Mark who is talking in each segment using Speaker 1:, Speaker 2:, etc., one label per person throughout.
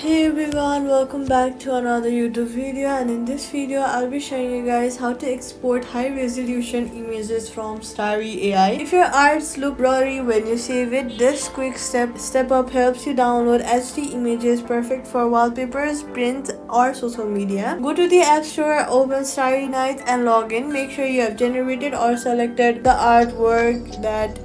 Speaker 1: Hey everyone, welcome back to another YouTube video, and in this video I'll be showing you guys how to export high resolution images from StarryAI. If your arts look blurry when you save it, this quick step up helps you download HD images perfect for wallpapers, print or social media. Go to the App Store, open Starry Night and log in. Make sure you have generated or selected the artwork that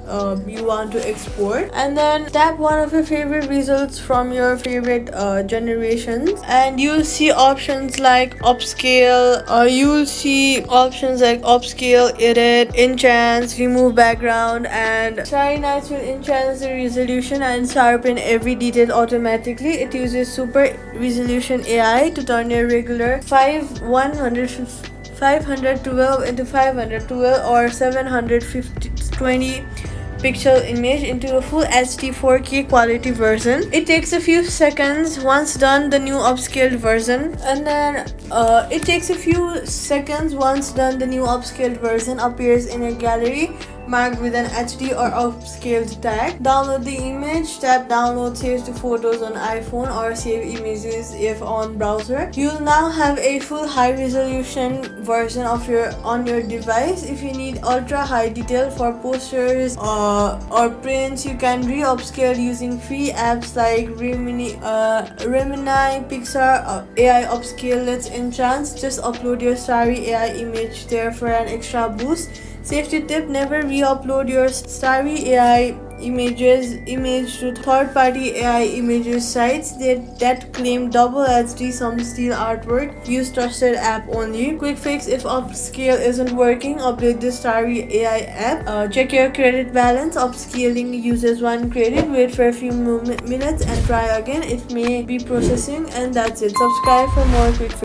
Speaker 1: you want to export, and then tap one of your favorite results from your favorite generations, and you'll see options like upscale, edit, enhance, remove background, and Starry Nights will enhance the resolution and sharpen every detail automatically. It uses super resolution AI to turn your regular 512 into 512 or 720 pixel image into a full HD 4K quality version. It takes a few seconds once done the new upscaled version, and then the new upscaled version appears in a gallery marked with an HD or upscaled tag. Download the image, tap download, save to photos on iPhone or save images if on browser. You'll now have a full high resolution version of on your device. If you need ultra high detail for posters or prints, you can re-upscale using free apps like Remini, Pixar, AI Upscale. Let's enhance. Just upload your StarryAI image there for an extra boost. Safety tip: never re-upload your StarryAI image to third-party AI images sites that claim double HD some steal artwork. Use trusted app only. Quick fix: if upscale isn't working, update the StarryAI app. Check your credit balance. Upscaling uses 1 credit. Wait for a few minutes and try again. It may be processing, and that's it. Subscribe for more quick fix.